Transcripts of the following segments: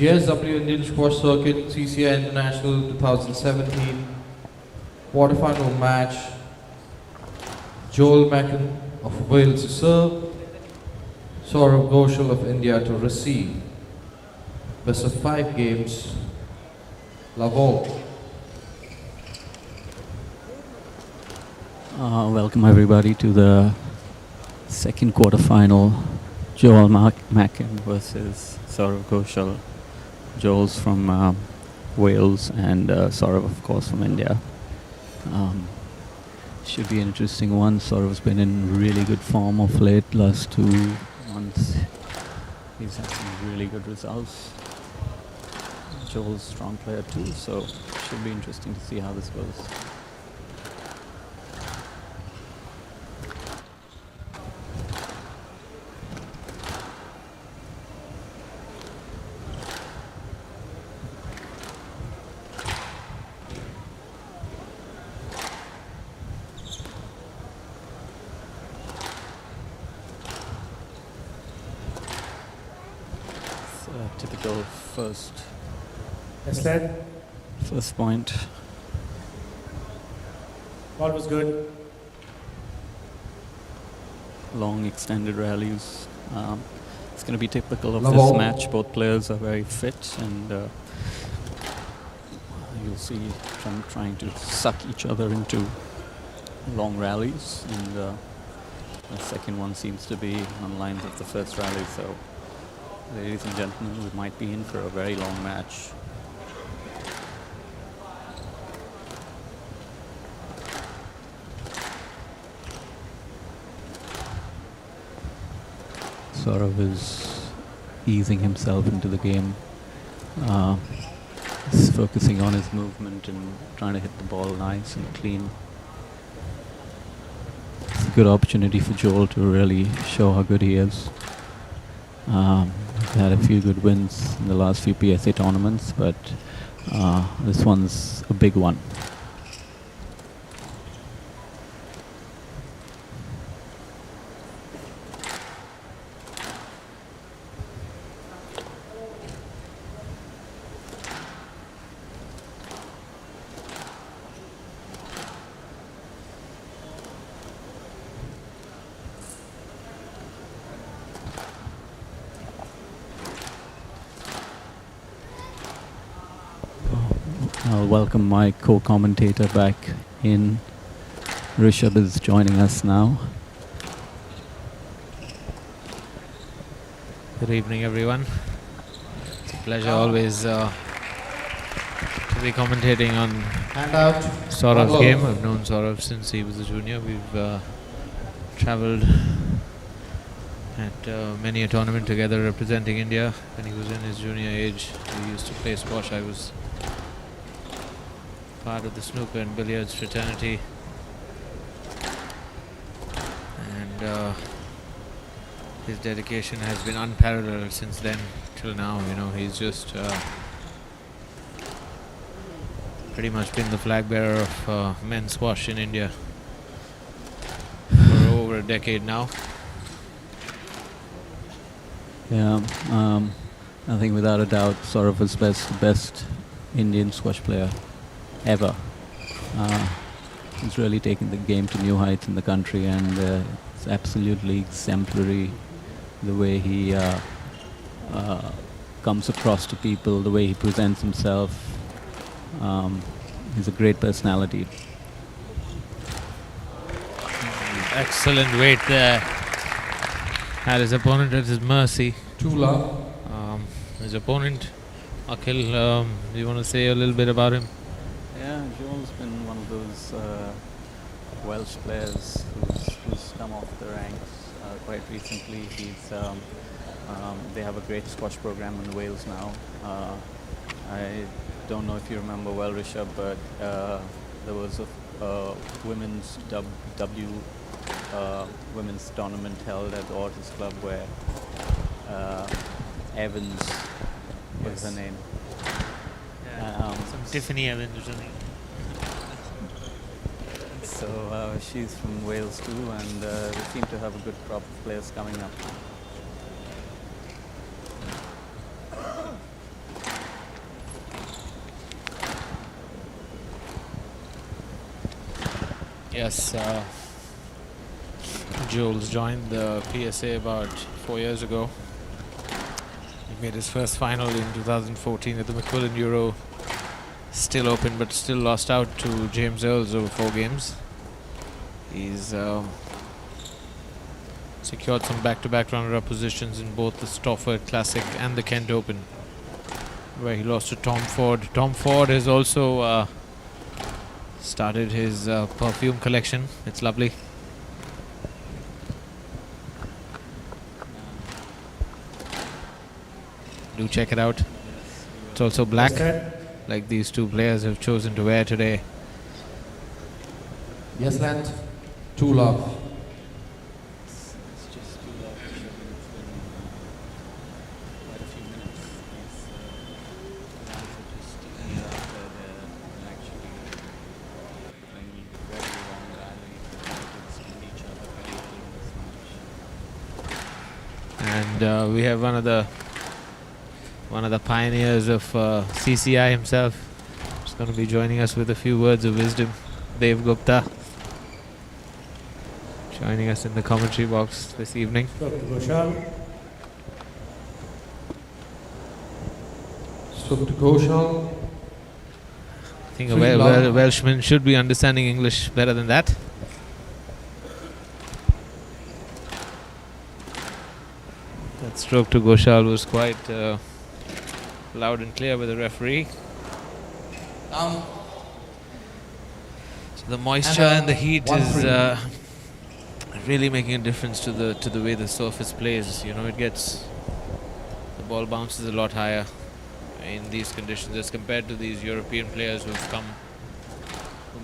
GSW Indian Squash Circuit CCI International 2017 quarterfinal match. Joel Makin of Wales to serve, Saurav Ghosal of India to receive. Best of 5 games. WAL. Welcome everybody to the second quarterfinal. Joel Makin versus Saurav Ghosal. Joel's from Wales and Saurav, of course, from India. Should be an interesting one. Saurav's been in really good form of late. Last 2 months, he's had some really good results. Joel's a strong player too, so should be interesting to see how this goes. Typical first point. Ball was good. Long extended rallies. It's going to be typical of this match. Both players are very fit, and you'll see them trying to suck each other into long rallies, and the second one seems to be on lines of the first rally. So, ladies and gentlemen, we might be in for a very long match. Saurav is easing himself into the game. He's focusing on his movement and trying to hit the ball nice and clean. It's a good opportunity for Joel to really show how good he is. He's had a few good wins in the last few PSA tournaments, but this one's a big one. I'll welcome my co-commentator back in. Rishabh is joining us now. Good evening, everyone. It's a pleasure always to be commentating on Saurav's game. I've known Saurav since he was a junior. We've traveled at many a tournament together representing India. When he was in his junior age, we used to play squash. I was part of the snooker and billiards fraternity, and his dedication has been unparalleled since then till now. You know, he's just pretty much been the flag bearer of men's squash in India for over a decade now. Yeah, I think without a doubt Saurav is the best Indian squash player ever. He's really taken the game to new heights in the country, and it's absolutely exemplary the way he comes across to people, the way he presents himself. He's a great personality. Excellent weight there. Had his opponent at his mercy. His opponent, Akhil, do you want to say a little bit about him? Yeah, Joel's been one of those Welsh players who's come off the ranks quite recently. They have a great squash program in Wales now. I don't know if you remember well, Rishabh, but there was a women's women's tournament held at the Otters Club where Evans was her name. Tiffany Evans or something. So she's from Wales too, and they seem to have a good crop of players coming up. Yes, Jules joined the PSA about 4 years ago. He made his first final in 2014 at the Macmillan Euro. Still open, but still lost out to James Earls over 4 games. He's secured some back-to-back runner-up positions in both the Stafford Classic and the Kent Open, where he lost to Tom Ford. Tom Ford has also started his perfume collection. It's lovely. Do check it out. It's also black, like these two players have chosen to wear today. Yes, Land. Two love. It's just too low. It's been quite a few minutes. These guys are just sticking it out there and actually playing very long rally. They can each other very well in this match. And we have one of the pioneers of CCI himself. He's going to be joining us with a few words of wisdom. Dev Gupta joining us in the commentary box this evening. Ghosal. Stroke to Ghosal. I think a Free love. Welshman should be understanding English better than that. That stroke to Ghosal was quite loud and clear with the referee. Down. So the moisture and the heat is really making a difference to the way the surface plays. You know, the ball bounces a lot higher in these conditions as compared to these European players who've come,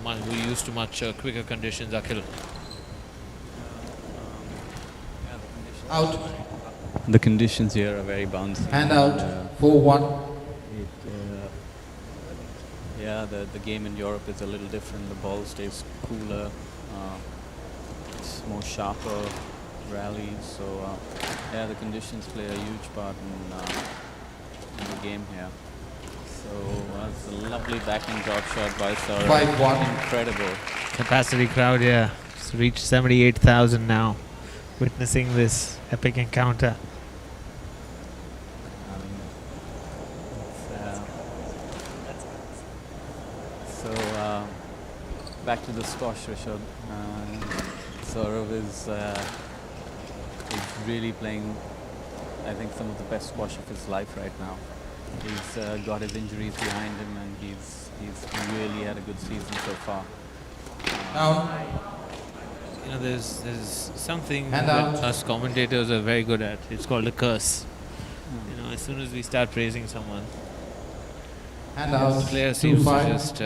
who are used to much quicker conditions. Akhil. Out. The conditions here are very bouncy. Hand out. 4-1. Yeah, the game in Europe is a little different. The ball stays cooler. It's more sharper rallies. So yeah, the conditions play a huge part in the game here. So it's a lovely backing drop shot by Saurav. 5-1. Incredible. Capacity crowd, yeah. It's reached 78,000 now, witnessing this epic encounter. Back to the squash, Rishad. Saurav is really playing, I think, some of the best squash of his life right now. He's got his injuries behind him, and he's really had a good season so far. Down. You know, there's something Hand that out. us commentators are very good at. It's called a curse. You know, as soon as we start praising someone, Hand out. the player seems to 2-5. just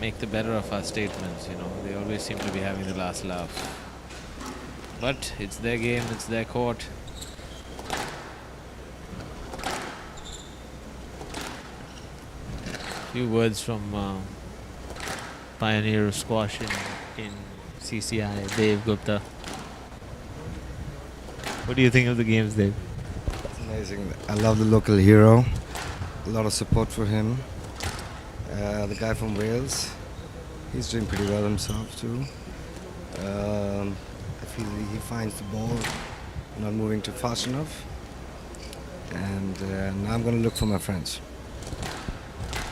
make the better of our statements. You know, they always seem to be having the last laugh. But it's their game, it's their court. Few words from pioneer of squash in CCI, Dev Gupta. What do you think of the games, Dev? It's amazing. I love the local hero. A lot of support for him. The guy from Wales, he's doing pretty well himself too. I feel he finds the ball not moving too fast enough. And now I'm going to look for my friends.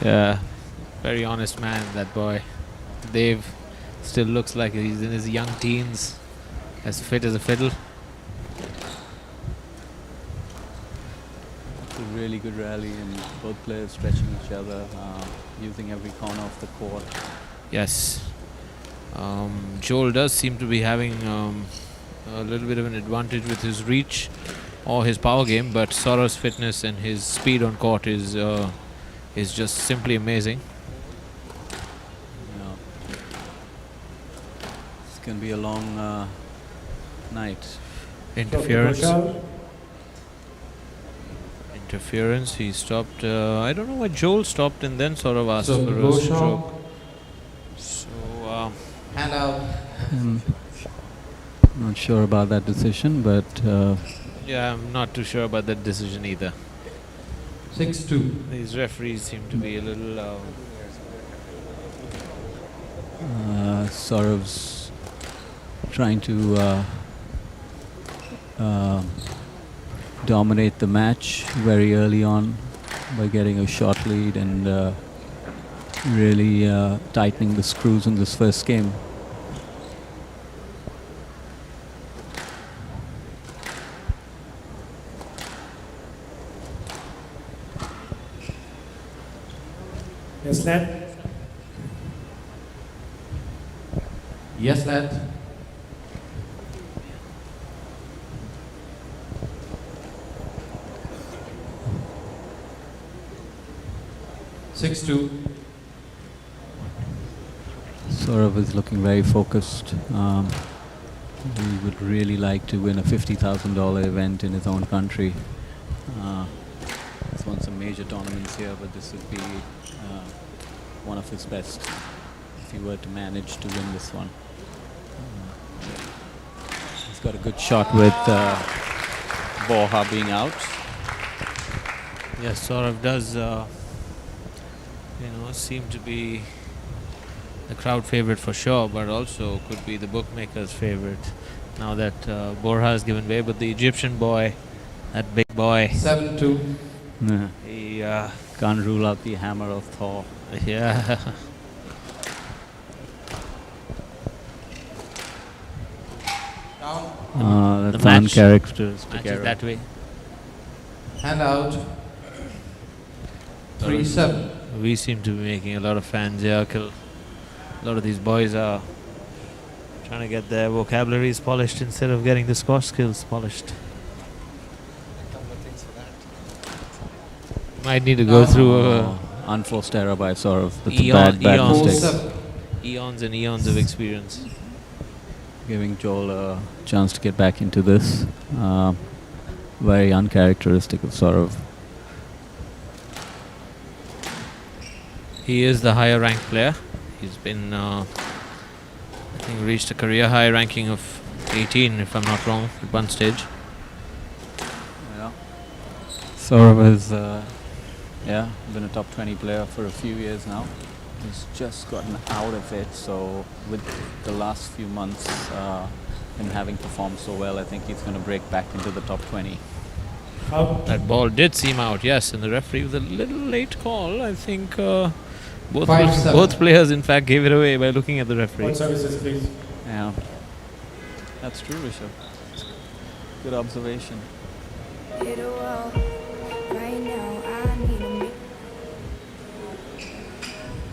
Yeah, very honest man, that boy. Dave still looks like he's in his young teens, as fit as a fiddle. It's a really good rally, and both players stretching each other, using every corner of the court. Yes. Joel does seem to be having a little bit of an advantage with his reach or his power game, but Saurav's fitness and his speed on court is just simply amazing. Yeah. It's going to be a long night. Interference. Interference. He stopped. I don't know why Joel stopped and then Saurav asked So for a Ghosal. stroke. So Hand out. Not sure about that decision, but yeah, I'm not too sure about that decision either. 6-2. These referees seem to be a little Saurav's trying to dominate the match very early on by getting a short lead and really tightening the screws in this first game. Yes, lad. Yes, lad. Six-two. Saurav is looking very focused. He would really like to win a $50,000 event in his own country. He's won some major tournaments here, but this would be one of his best if he were to manage to win this one. He's got a good shot with Borja being out. Yes, Saurav does, seem to be the crowd favorite for sure, but also could be the bookmakers' favorite now that Borja has given way. But the Egyptian boy, that big boy, 7-2. He can't rule out the hammer of Thor. yeah. Down. That's The match- uncharacteristic Matches error. that way. Hand out. 3-7. We seem to be making a lot of fans here. A lot of these boys are trying to get their vocabularies polished instead of getting the squash skills polished. Might need to go through Unforced error by Saurav. That's Eon- a bad eons. mistake. 4-7. eons and eons of experience. Giving Joel a chance to get back into this. Very uncharacteristic of Saurav. He is the higher ranked player. He's been, I think, reached a career high ranking of 18, if I'm not wrong, at one stage. Yeah. Saurav has been a top 20 player for a few years now. He's just gotten out of it, so with the last few months him having performed so well, I think he's going to break back into the top 20. Out. That ball did seem out, yes, and the referee with a little late call. I think both 5-7. both players, in fact, gave it away by looking at the referee. Point services, please. Yeah. That's true, Rishabh. Good observation. Hit a wall. Right now, I need a minute.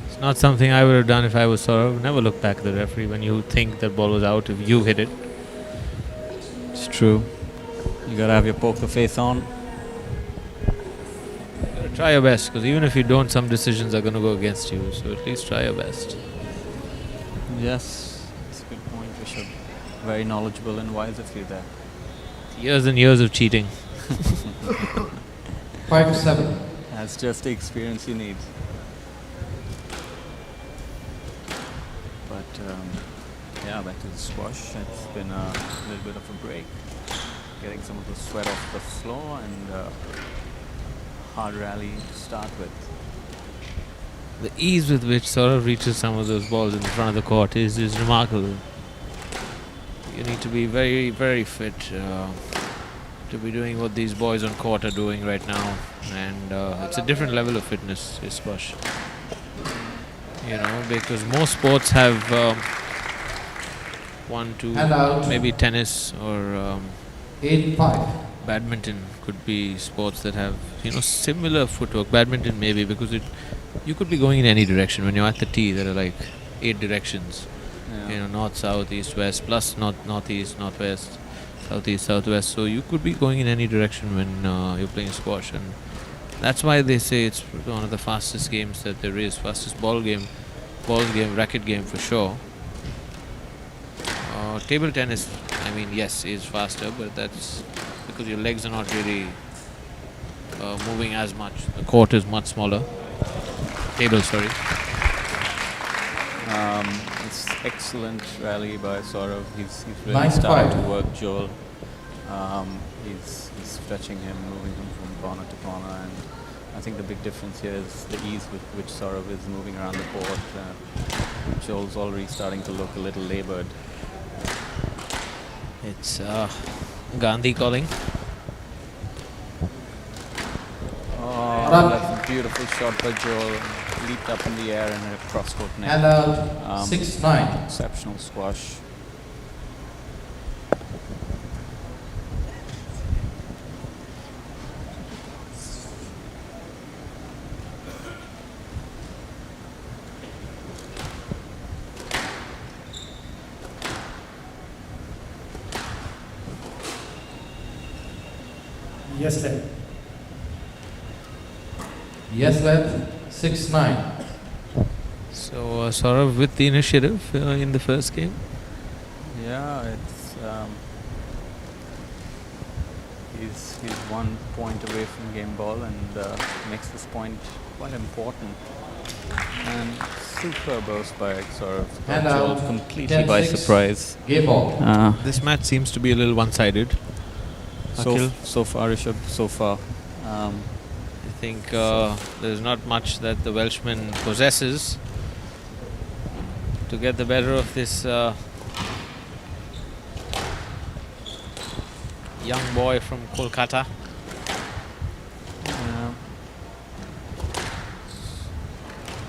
It's not something I would have done if I was Saurav. Never look back at the referee when you think that ball was out if you hit it. It's true. You gotta have your poker face on. Gotta try your best, because even if you don't, some decisions are going to go against you. So at least try your best. Yes, that's a good point, Rishabh. Very knowledgeable and wise of you there. Years and years of cheating. 5-7. That's just the experience you need. But back to the squash. It's been a little bit of a break. Getting some of the sweat off the floor and hard rally to start with. The ease with which Saurav reaches some of those balls in the front of the court is remarkable. You need to be very, very fit to be doing what these boys on court are doing right now. And it's a different level of fitness, is squash. Because most sports have one, two, Hand out. maybe tennis or 8-5. badminton could be sports that have similar footwork. Badminton maybe because you could be going in any direction. When you're at the tee, there are like 8 directions. North, south, east, west, plus northeast, northwest, southeast, southwest. So you could be going in any direction when you're playing squash, and that's why they say it's one of the fastest games that there is. Fastest ball game, racket game for sure. Table tennis, yes, is faster, but that's because your legs are not really moving as much. The court is much smaller. Table, sorry. It's excellent rally by Saurav. He's really Nice starting fight. to work Joel. He's stretching him, moving him from corner to corner, and I think the big difference here is the ease with which Saurav is moving around the court. Joel's already starting to look a little labored. It's Gandhi calling. Oh, Run. that's a beautiful shot by Joel. Leaped up in the air and a cross-court net. And out. Um, 6-9. Exceptional squash. Yes, lad. Yes, lad. 6-9. So Saurav with the initiative in the first game. Yeah, it's he's 1 point away from game ball and makes this point quite important. And super burst by Saurav. And Joel out. completely by 10-6. surprise. Game ball. This match seems to be a little one-sided. Akhil? So far, Rishabh, so far. I think there's not much that the Welshman possesses to get the better of this young boy from Kolkata.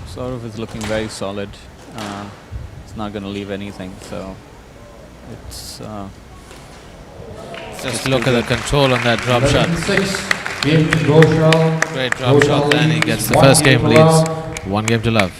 Saurav is looking very solid. It's not going to leave anything, so it's Just look at the control on that drop shot. 11-6. Game to Ghosal. Great drop shot, and he gets the first game leads. 1 game to love.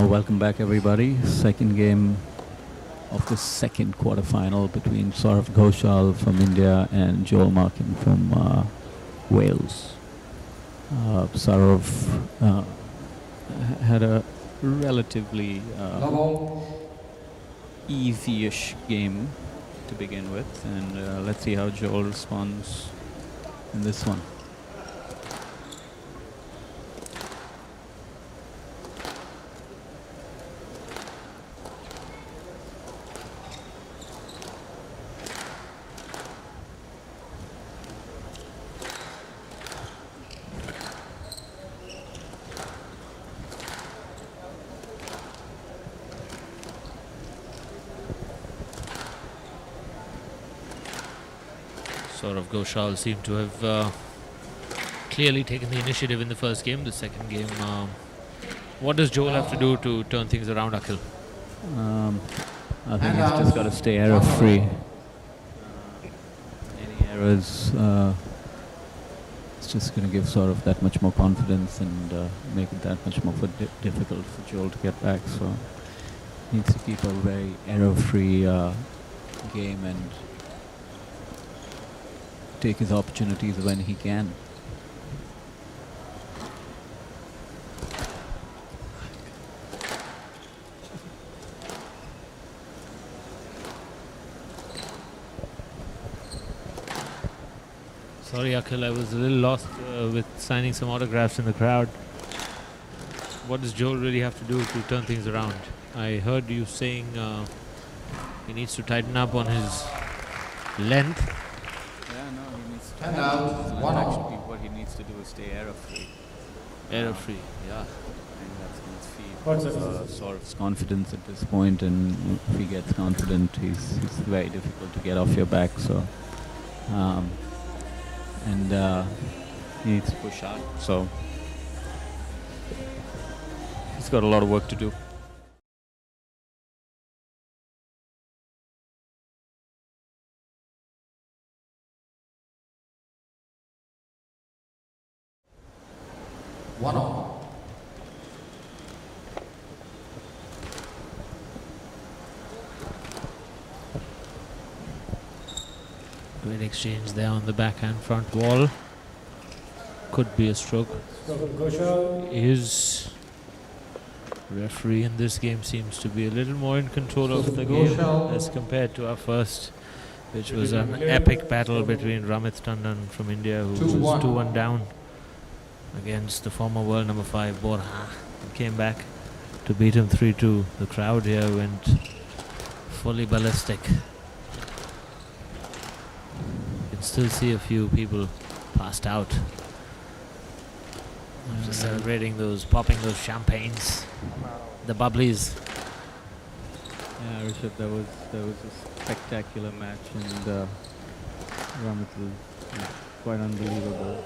Welcome back, everybody. Second game of the second quarterfinal between Saurav Ghosal from India and Joel Makin from Wales. Saurav had a relatively easy-ish game to begin with, and let's see how Joel responds in this one. Saurav Ghosal seemed to have clearly taken the initiative in the first game. The second game, what does Joel have to do to turn things around, Akhil? I think he's just got to stay error free. Any errors, it's just going to give Saurav that much more confidence and make it that much more difficult for Joel to get back. So he needs to keep a very error free game and take his opportunities when he can. Sorry, Akhil, I was a little lost with signing some autographs in the crowd. What does Joel really have to do to turn things around? I heard you saying he needs to tighten up on his length. Yeah, no, he needs to. And out, 1 Actually, what he needs to do is stay error free. Error free, yeah. And that's going to feed What's that? Saurav's confidence at this point, and if he gets confident, he's very difficult to get off your back. So, he needs to push hard. So he's got a lot of work to do. One all. Great exchange there on the backhand front wall. Could be a stroke. Ghosal. His referee in this game seems to be a little more in control of the game as compared to our first, which was an epic battle between Ramit Tandon from India, who was 2-1 down against the former world number 5 Borja, and came back to beat him 3-2. The crowd here went fully ballistic. You can still see a few people passed out after celebrating those, popping those champagnes, the bubblies. Yeah, Rishabh, that was a spectacular match, and Ramit was quite unbelievable.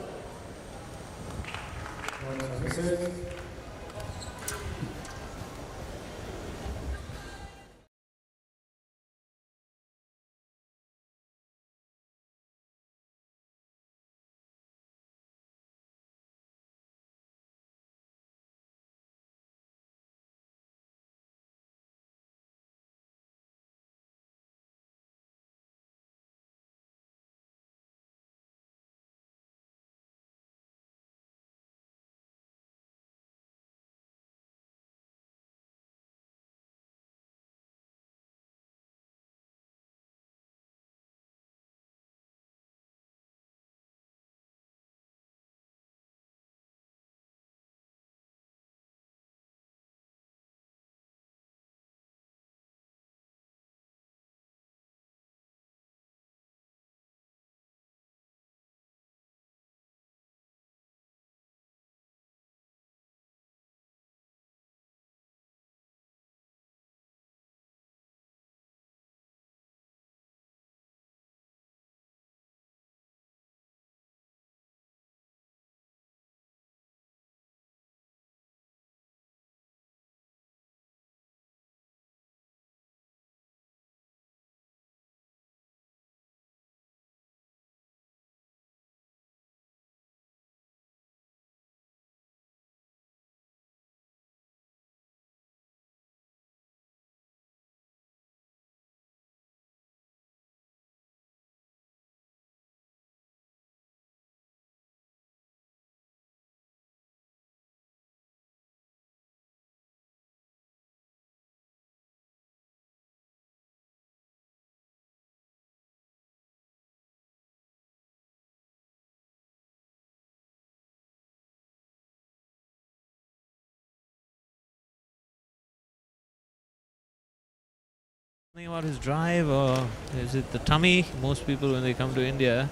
Something about his drive, or is it the tummy? Most people, when they come to India,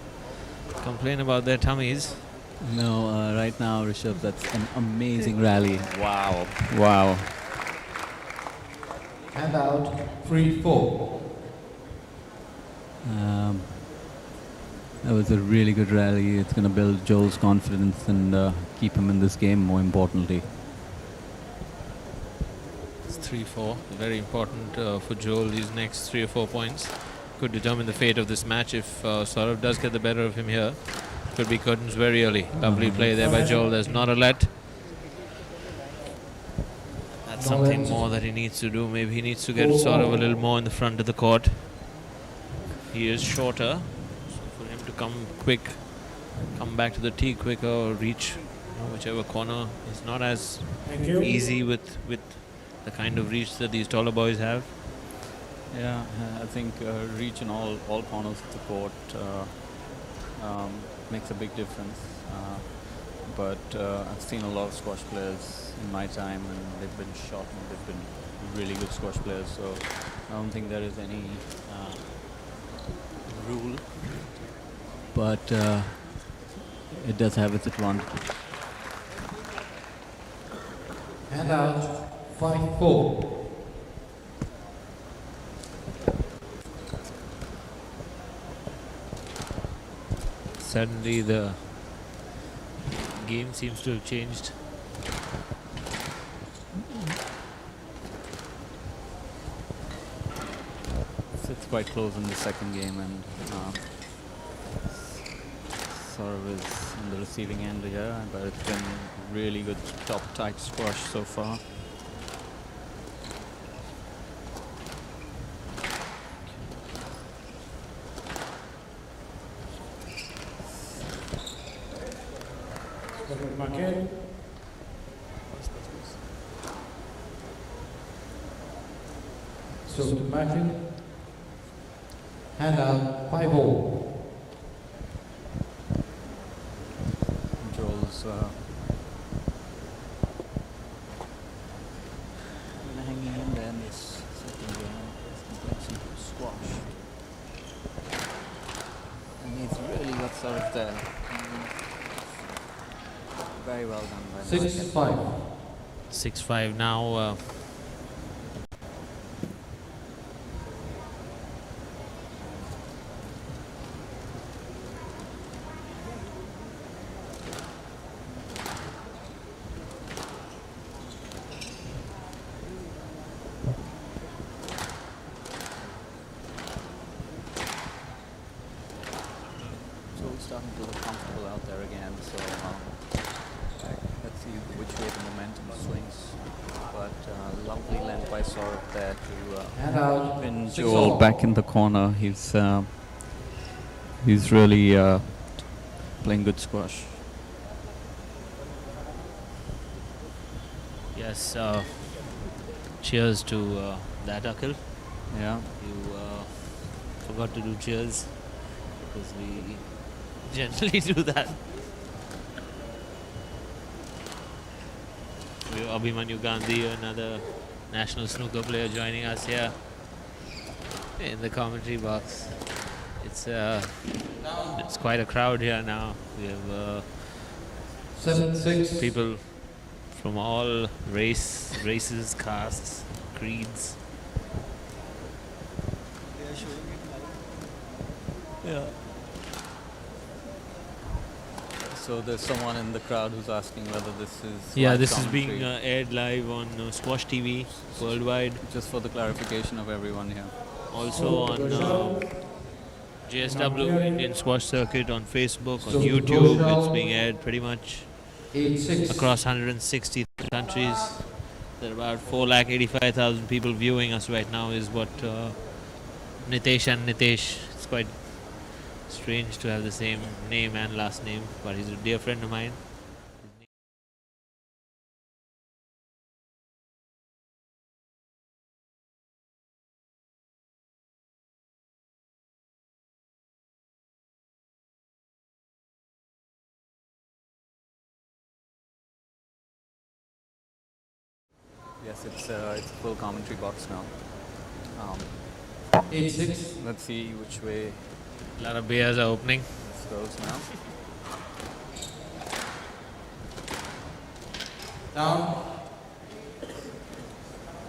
complain about their tummies. No, right now, Rishabh, that's an amazing rally. Wow. Wow. Hand out, 3-4. That was a really good rally. It's going to build Joel's confidence and keep him in this game, more importantly. It's 3-4. Very important for Joel. These next 3 or 4 points could determine the fate of this match. If Saurav does get the better of him here, could be curtains very early. Lovely play there by Joel. There's not a let. That's something more that he needs to do. Maybe he needs to get Saurav a little more in the front of the court. He is shorter, so for him to come back to the tee quicker or reach whichever corner is not as easy with the kind of reach that these taller boys have. Yeah, I think reach in all corners of the court makes a big difference. But I've seen a lot of squash players in my time, and they've been shot and they've been really good squash players. So I don't think there is any rule, but it does have its advantage. Hand out 5-4. Suddenly the game seems to have changed. It's quite close in the second game, and Saurav is on the receiving end here, but it's been really good top tight squash so far. Makin. So to Makin. Hand out 5-4. Joel's hanging in there in this second game. It's complete squash. And he's really got Saurav there. Very well done by 6-5. 6-5 now. Joel's starting to look comfortable out there again, so let's see which way the momentum swings. But lovely length by Saurav there Hand to out pin 6-all. Joel back in the corner. He's really playing good squash. Yes, cheers to that, Akhil. Yeah. You forgot to do cheers because we generally do that. We have Abhimanyu Gandhi, another national snooker player, joining us here in the commentary box. It's quite a crowd here now. We have 7-6. people from all races, castes, creeds. Yeah. So there's someone in the crowd who's asking whether this is Yeah, live this is being commentary. aired live on Squash TV worldwide. Just for the clarification of everyone here. Also on JSW Indian Squash Circuit on Facebook, on So YouTube. Ghosal. It's being aired pretty much 8-6. across 160 countries. There are about 485,000 people viewing us right now, is what Nitesh and Nitesh. It's quite strange to have the same name and last name, but he's a dear friend of mine. Yes, it's a full commentary box now. 8-6. Let's see which way A lot of beers are opening. this goes now. Down.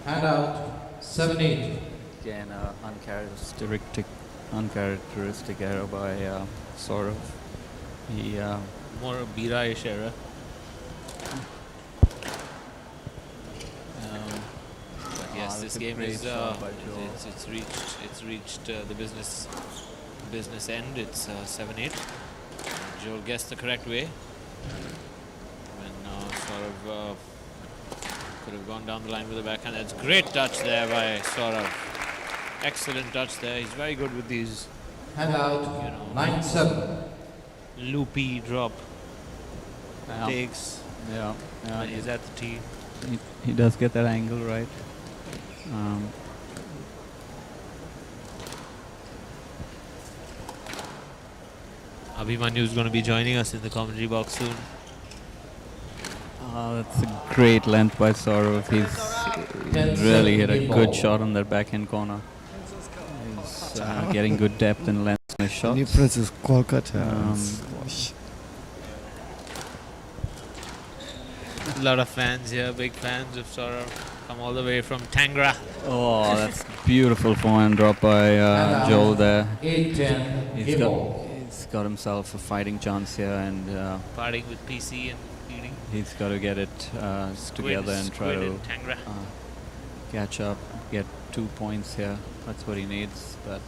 Hand out 7-8. Again, uncharacteristic uncharacteristic error by Saurav. He More a Bira-ish error. But yes, this that's a game great is shot by Joel. it's reached the business end. It's 7-8. Joel guessed the correct way. When Saurav could have gone down the line with the backhand. That's great touch there by Saurav. Excellent touch there. He's very good with these Hand out, 9-7. loopy drop Yeah. takes Yeah, when he's at the tee. he does get that angle right. Abhimanyu is going to be joining us in the commentary box soon. That's a great length by Saurav. He's really hit a good shot on that backhand corner. He's getting good depth and length in his shots. New Princess Kolkata. A lot of fans here, big fans of Saurav. Come all the way from Tangra. Oh, that's beautiful forehand drop by Joel there. 8-10. He's Game got, ball. he's got himself a fighting chance here, and Parting with PC and leading. he's got to get it together and try Squid to and Tangra. catch up, get 2 points here. That's what he needs. But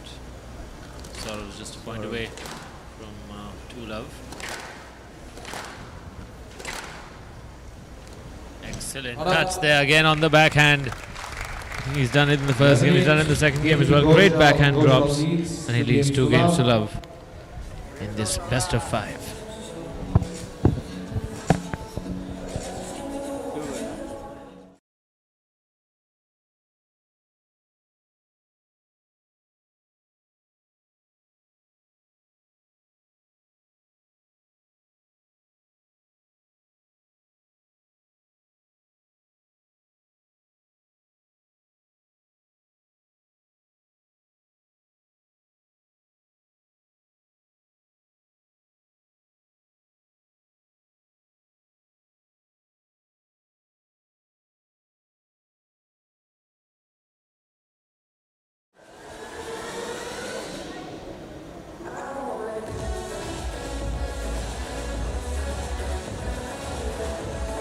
Saurav's just a point away from 2 love. Excellent touch there again on the backhand. He's done it in the first game, he's done it in the second game as well. Great backhand drops, and he leads 2 games to love in this best of 5.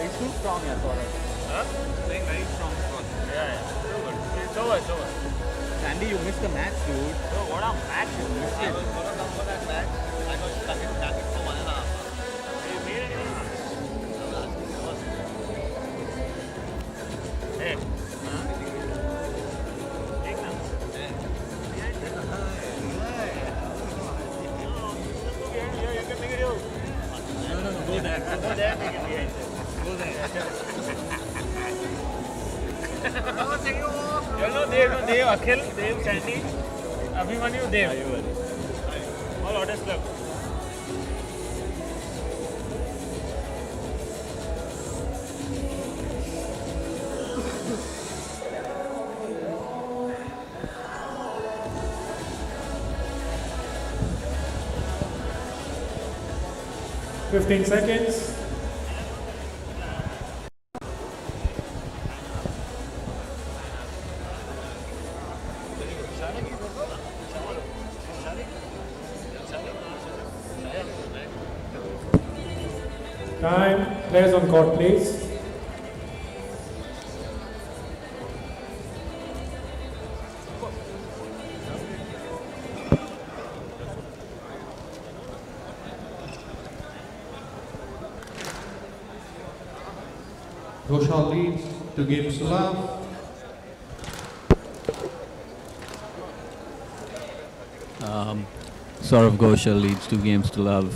he's too strong here, Saurav. Playing very strong spot. Yeah. It's over, it's over. Sandy, you missed the match, dude. What a match you missed it. Hey. Go there, take it behind. Go there. Hello, Dev, Akhil, Dev, Sandy, Abhimanyu, Dev. All orders club. Fifteen seconds. Time. Players on court, please. Ghosal leads 2 games to love. Saurav Ghosal leads 2 games to love.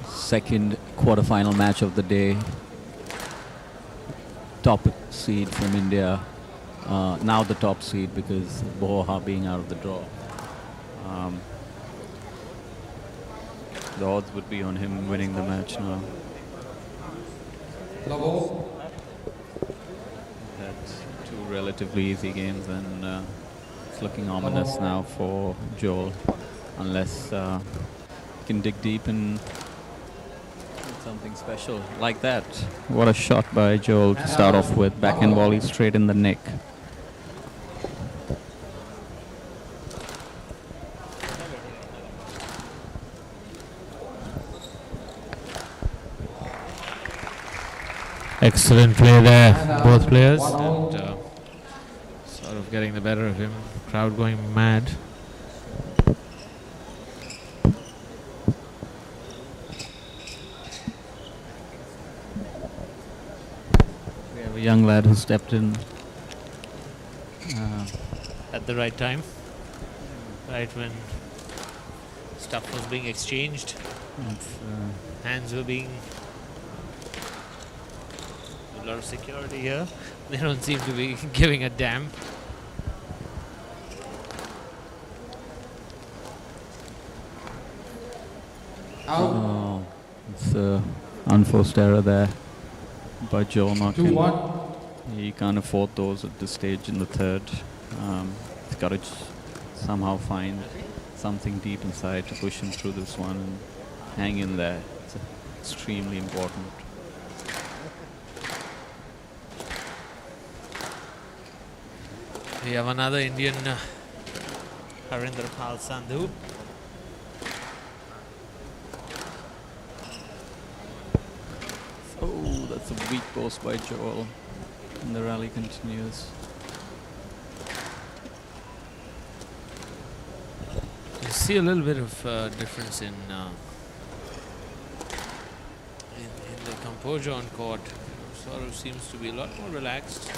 Second quarterfinal match of the day. Top seed from India. Now the top seed because Boha being out of the draw. The odds would be on him winning the match now. Love all. That's 2 relatively easy games, and it's looking ominous now for Joel, unless he can dig deep and get something special like that. What a shot by Joel to start off with. Backhand volley straight in the neck. Excellent play there, And, both players. 1-0. And sort of getting the better of him. Crowd going mad. We have a young lad who stepped in. At the right time. Right when stuff was being exchanged. Hands were being... A lot of security here. They don't seem to be giving a damn. Out. Oh, it's an unforced error there by Joel Makin. 2-1. He can't afford those at this stage in the third. He's got to somehow find something deep inside to push him through this one and hang in there. It's extremely important. We have another Indian, Harinder Pal Sandhu. Oh, that's a weak post by Joel. And the rally continues. You see a little bit of difference in the composure on court. Saurav seems to be a lot more relaxed.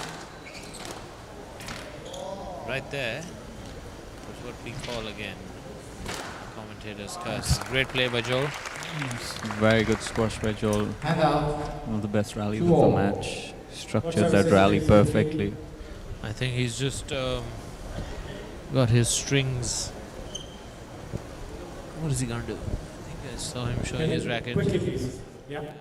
Right there is what we call again commentator's curse. Great play by Joel. Very good squash by Joel. Hand out. One of the best rallies of 2-all. the match. Structured that rally perfectly. I think he's just got his strings. What is he gonna do? I think I saw him showing his racket. Quickly, please. Yeah.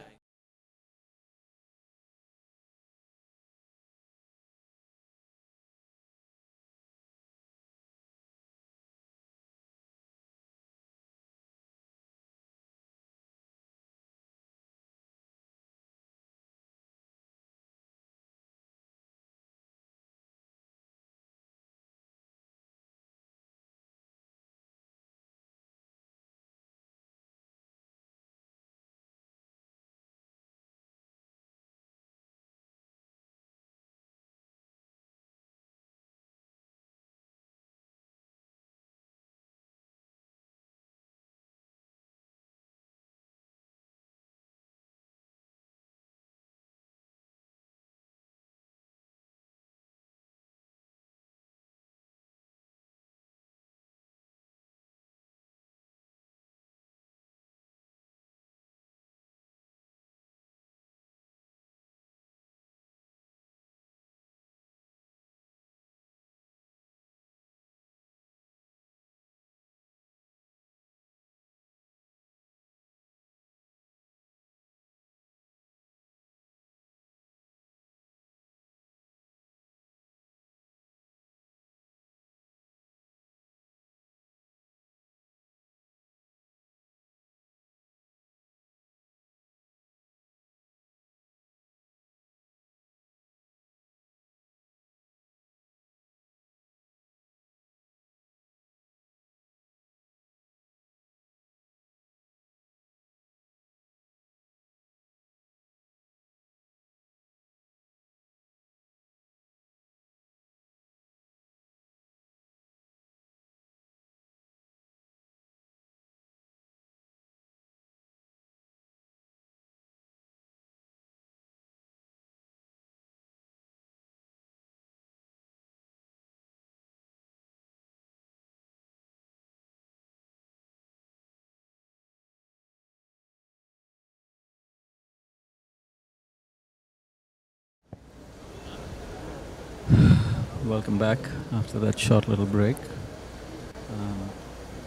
Welcome back after that short little break.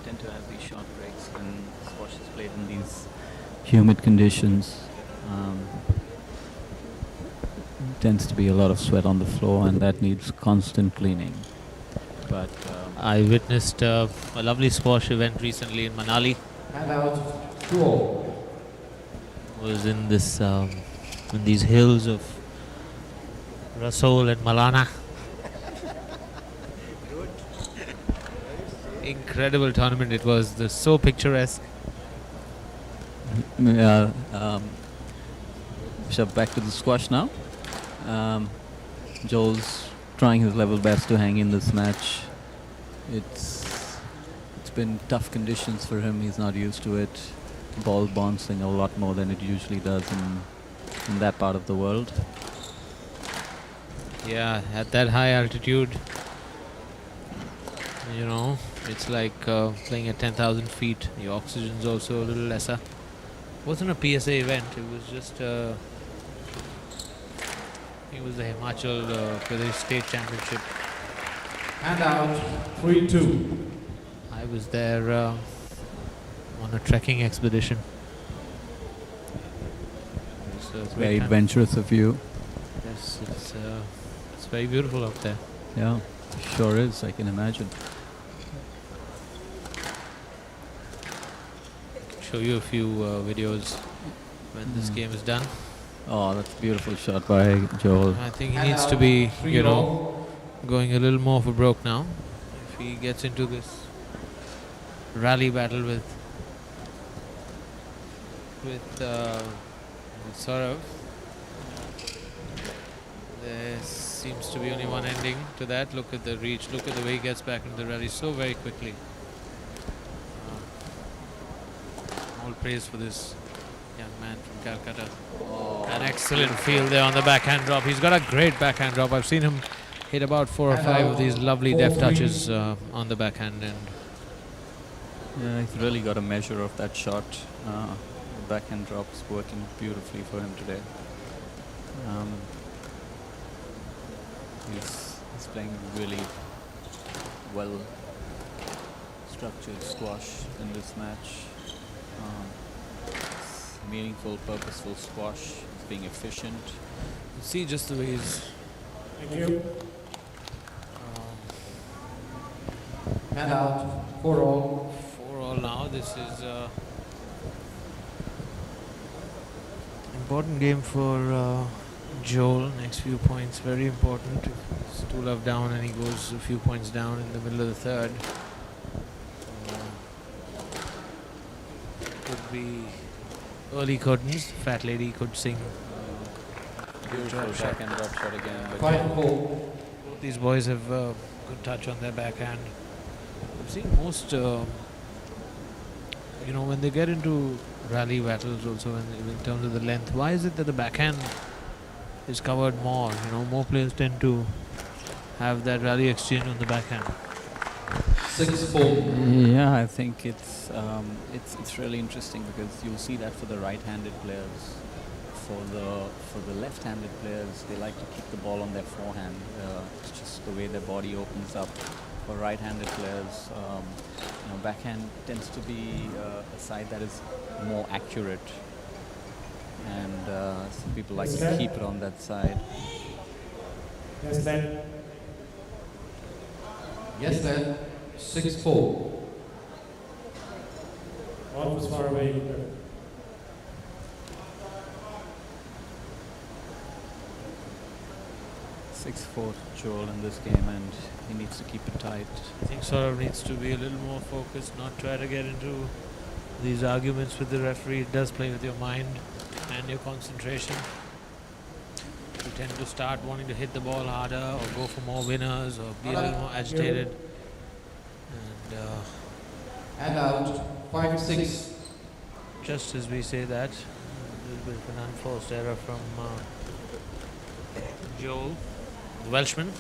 Tend to have these short breaks when squash is played in these humid conditions. Tends to be a lot of sweat on the floor, and that needs constant cleaning. But I witnessed a lovely squash event recently in Manali. Hand out. 2-all. Was in this in these hills of Rasol and Malana. Incredible tournament it was. So picturesque. yeah, Bishop back to the squash now. Joel's trying his level best to hang in this match. It's been tough conditions for him. He's not used to it. Ball bouncing a lot more than it usually does in that part of the world. Yeah, at that high altitude, you know, it's like playing at 10,000 feet. The oxygen's also a little lesser. Wasn't a PSA event. It was just it was the Himachal Pradesh State Championship. And out 3-2. I was there on a trekking expedition. It's Very adventurous of you. Yes, it's very beautiful out there. Yeah, sure is. I can imagine. Show you a few videos when this game is done. Oh, that's a beautiful shot by Joel. I think he needs to be, you know, going a little more for broke now. If he gets into this rally battle with Saurav, there seems to be only one ending to that. Look at the reach. Look at the way he gets back into the rally so very quickly. All praise for this young man from Calcutta. An excellent field there on the backhand drop. He's got a great backhand drop. I've seen him hit about 4 or 5 of these lovely deft touches on the backhand end. Yeah, he's really got a measure of that shot. Backhand drop's working beautifully for him today. He's playing really well structured squash in this match. It's meaningful, purposeful squash. He's being efficient. You see just the way he's Thank you. And out 4-all. 4-all now. This is important game for Joel. Next few points very important. If he's 2-love down and he goes a few points down in the middle of the third, could be early curtains. Fat lady could sing. Beautiful backhand drop shot again. 5-4. Both these boys have good touch on their backhand. I've seen most, you know, when they get into rally battles also in terms of the length, why is it that the backhand is covered more? You know, more players tend to have that rally exchange on the backhand. 6-4. Yeah, I think it's really interesting because you'll see that for the right-handed players. For the left-handed players, they like to keep the ball on their forehand. It's just the way their body opens up. For right-handed players, you know, backhand tends to be a side that is more accurate, and some people like to keep it on that side. Yes, then. Yes, then. 6-4. Ball was far away. 6-4 Joel in this game, and he needs to keep it tight. I think Saurav needs to be a little more focused, not try to get into these arguments with the referee. It does play with your mind and your concentration. You tend to start wanting to hit the ball harder or go for more winners or be a little more agitated. And out 5-6. Just as we say that, a little bit of an unforced error from Joel, the Welshman.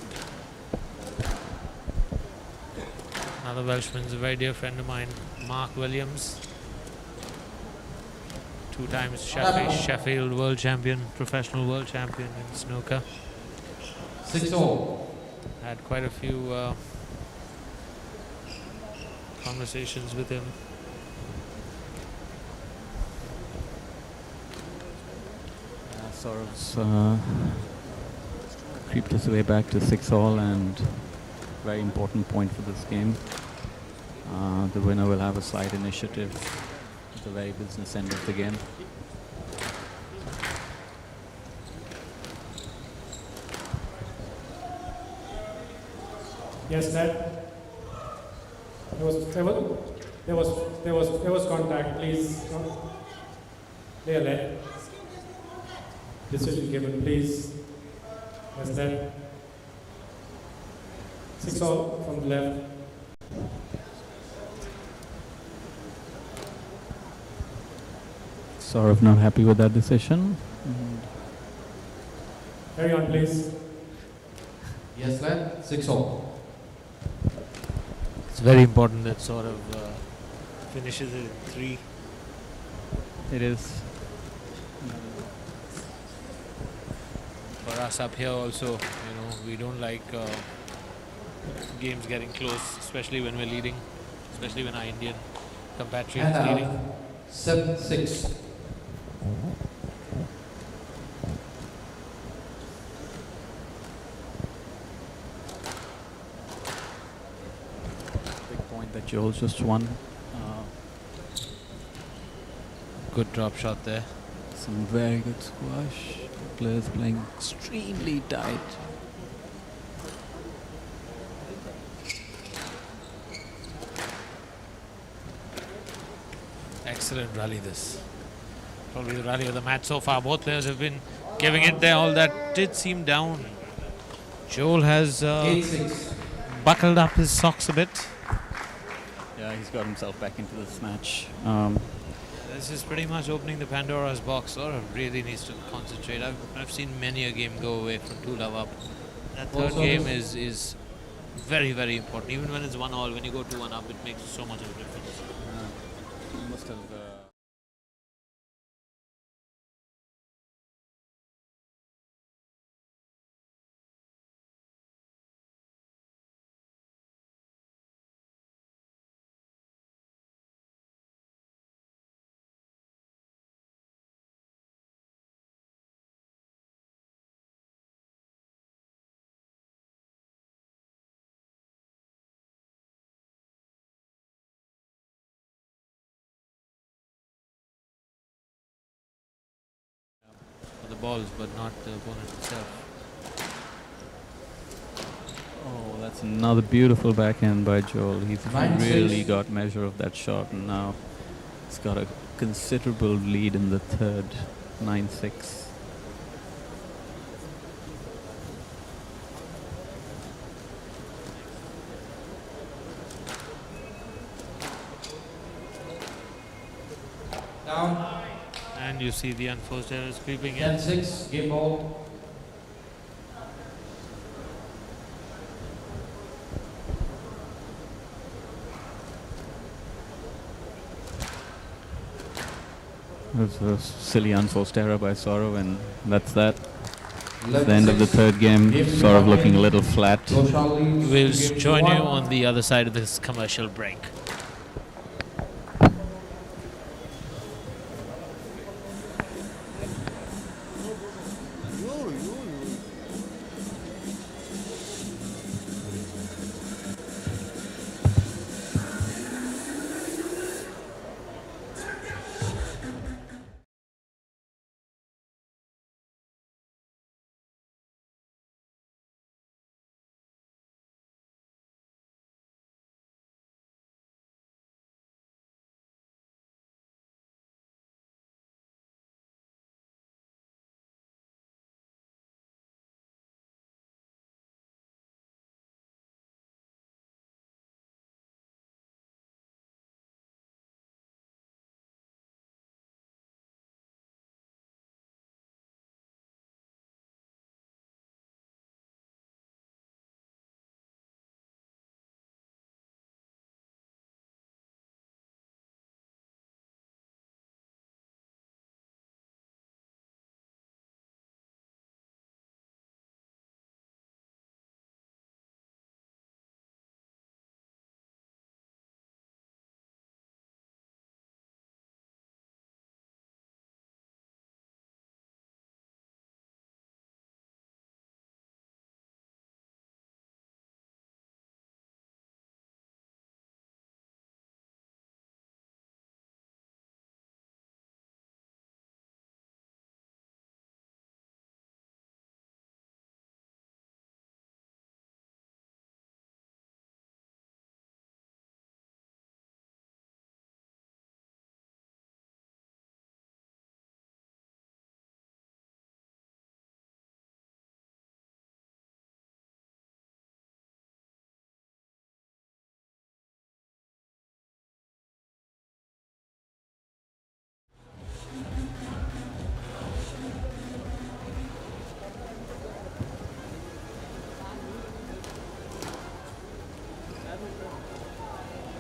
Another Welshman is a very dear friend of mine, Mark Williams. 2 times Sheffield world champion, professional world champion in snooker. 6-all. Had quite a few conversations with him. Saurav's creeped his way back to 6-all, and very important point for this game. The winner will have a slight initiative at the very business end of the game. Yes, Dad. There was contact. Please, play alert. Decision given, please. Yes, then. 6 all from the left. Saurav not happy with that decision. Carry on, please. Yes, lad. 6 all. It's very important that sort of finishes it in 3. It is. For us up here also, we don't like games getting close, especially when we're leading, especially when our Indian compatriot is leading. 7-6. Big point that Joel just won. Good drop shot there. Some very good squash. Players playing extremely tight. Excellent rally this. Probably the rally of the match so far. Both players have been giving it there. All that did seem down. Joel has 8-6. buckled up his socks a bit. Yeah, he's got himself back into this match. This is pretty much opening the Pandora's box. Saurav really needs to concentrate. I've seen many a game go away from 2-love up. That third Also game this- is very, very important. Even when it's 1-all, when you go 2-1 up, it makes so much of a difference. Must have. For the balls, but not the opponent itself. Oh, that's another beautiful backhand by Joel. He's 9-6. really got measure of that shot, and now he's got a considerable lead in the third. 9-6. Down. And you see the unforced errors creeping in. 10-6. Game ball. It was a silly unforced error by Saurav, and that's that. It's the end of the third game. Saurav looking a little flat. Ghosal leads We'll game join you 1. on the other side of this commercial break.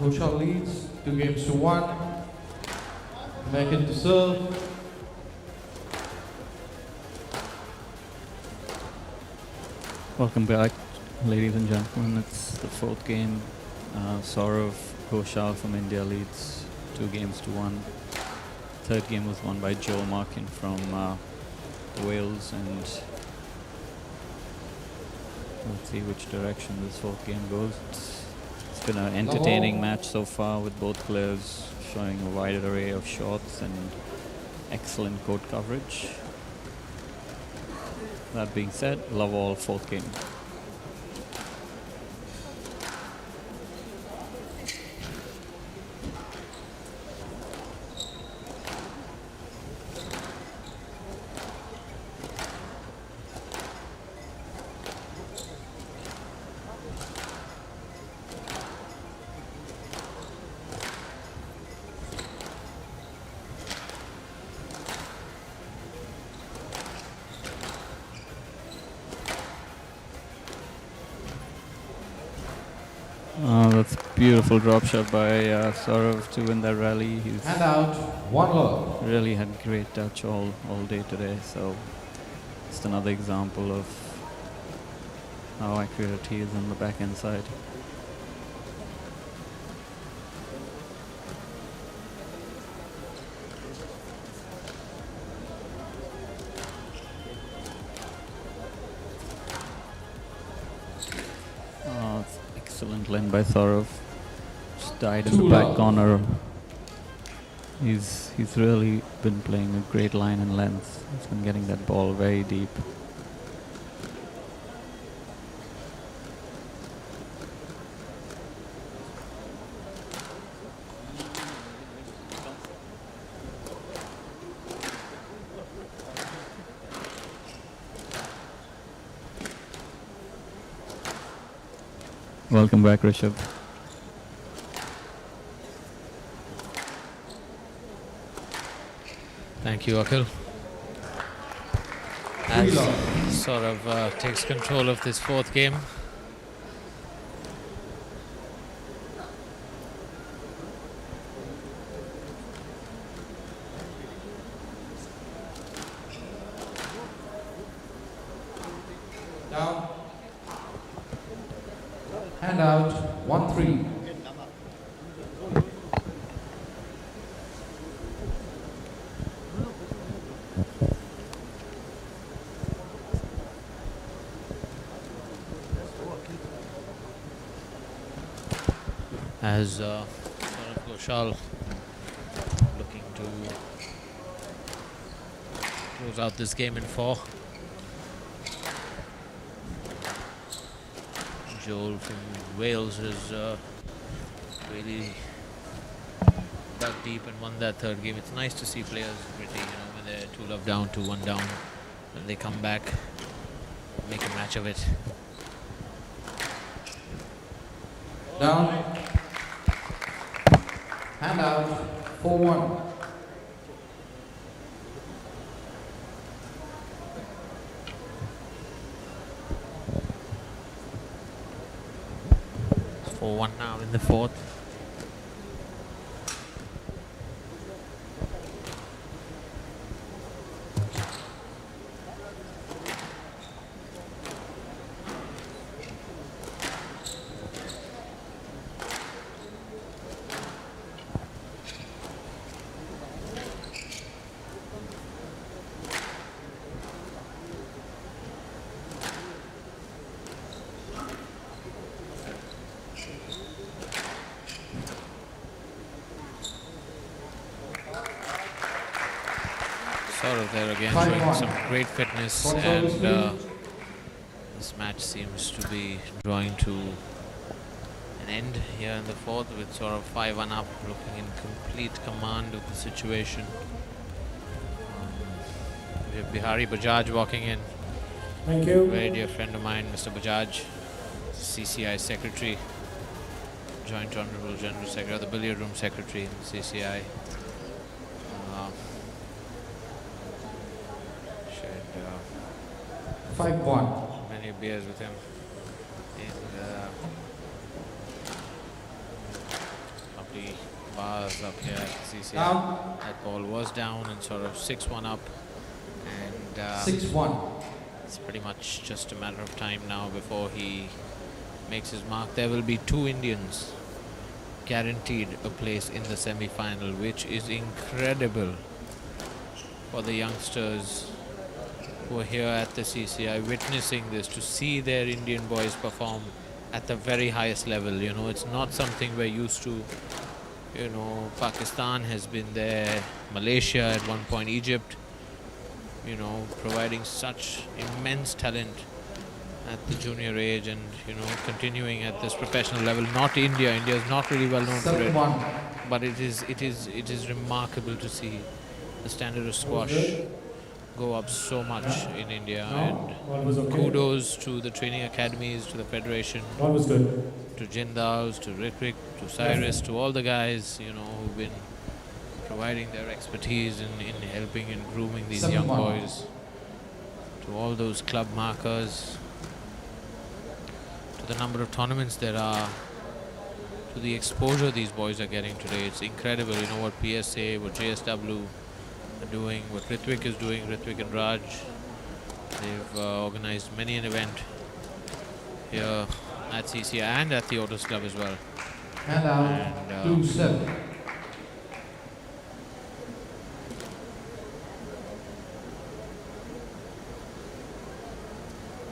Ghosal leads 2 games to 1. Makin to serve. Welcome back, ladies and gentlemen. It's the fourth game. Saurav Ghosal from India leads 2 games to 1. Third game was won by Makin from Wales, and let's see which direction this fourth game goes. It's been an entertaining match so far, with both players showing a wide array of shots and excellent court coverage. That being said, love all fourth game. That's a beautiful drop shot by Saurav to win that rally. He's Hand out, 1 love. really had great touch all day today. So just another example of how accurate he is on the backhand side. Excellent lane by Saurav. Just died in the back corner. He's really been playing a great line and length. He's been getting that ball very deep. Welcome back, Rishabh. Thank you, Akhil. As Saurav takes control of this fourth game. Down. Hand out, 1-3. As Saurav Ghosal looking to close out this game in 4. Joel from Wales has really dug deep and won that third game. It's nice to see players gritty, when they're 2 love down, 2-1 down, and they come back, make a match of it. Down. Hand out, 4-1. 4-1 now in the fourth. Saurav there again showing some great fitness, and this match seems to be drawing to an end here in the fourth, with Saurav 5-1 up, looking in complete command of the situation. We have Bihari Bajaj walking in. Thank you. Very dear friend of mine, Mr. Bajaj, CCI Secretary, Joint Honorable General Secretary, or the Billiard Room Secretary in the CCI. Shared 5-1. many beers with him in lovely bars up here at the CCI. Down. That ball was down and sort of 6-1 up, and 6-1. it's pretty much just a matter of time now before he makes his mark. There will be 2 Indians guaranteed a place in the semi-final, which is incredible for the youngsters who are here at the CCI witnessing this, to see their Indian boys perform at the very highest level. You know, it's not something we're used to. You know, Pakistan has been there, Malaysia at one point, Egypt, you know, providing such immense talent at the junior age, and you know, continuing at this professional level. Not India. India is not really well known for it, 7-1. but it is remarkable to see the standard of squash go up so much in India. No, all was And okay. kudos to the training academies, to the federation, All was good. to Jindals, to Ritwik, to Cyrus, to all the guys, you know, who've been providing their expertise in helping and grooming these young 7-1. boys, to all those club markers, to the number of tournaments there are, to the exposure these boys are getting today. It's incredible, you know, what PSA, what JSW are doing, what Ritwik is doing, Ritwik and Raj. They've organized many an event here at CCI and at the Otis Club as well. And out. And 2-7.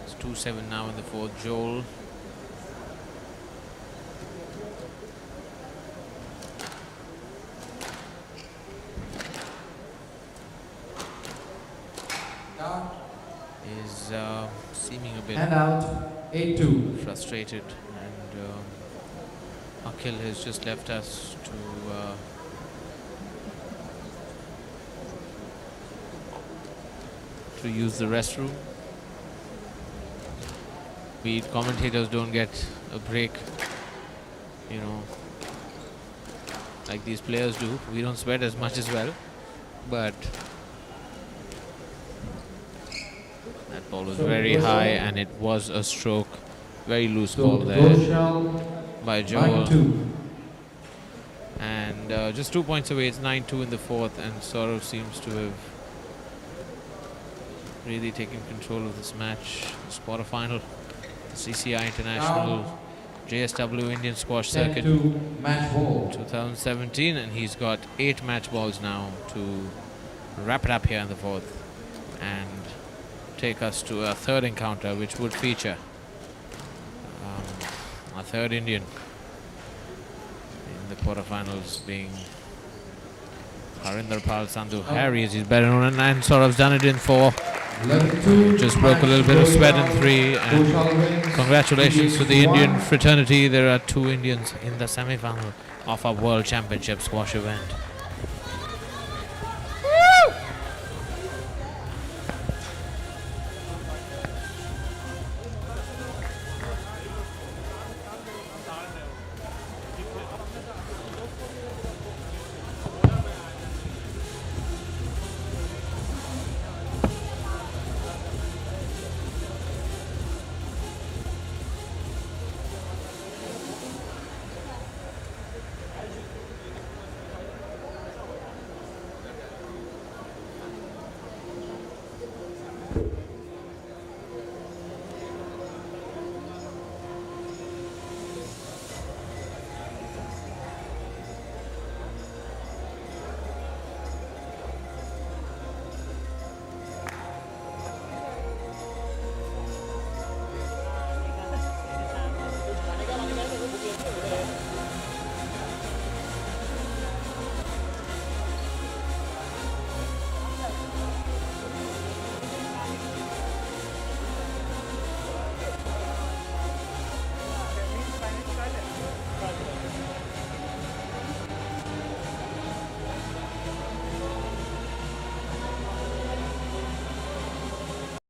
it's 2-7 now in the fourth. Joel. Down. Is seeming a bit And out. 8-2. frustrated, and Akhil has just left us to use the restroom. We commentators don't get a break, you know, like these players do. We don't sweat as much as well, but that ball was very high and it was a stroke. Very loose ball there Ghosal. by Joel. 9-2. And just 2 points away, it's 9-2 in the fourth, and Saurav seems to have really taken control of this match. This quarterfinal, the CCI International JSW Indian Squash Circuit 10-2. Match ball. 2017, and he's got 8 match balls now to wrap it up here in the fourth and take us to a third encounter, which would feature a third Indian in the quarterfinals, being Harinder Pal Sandhu. Harry, as he's better known, and Saurav's done it in 4. 11-2. Just broke a little bit of sweat in 3, and Ghosal wins. congratulations to the 3-1. Indian fraternity. There are 2 Indians in the semi-final of our World Championship squash event.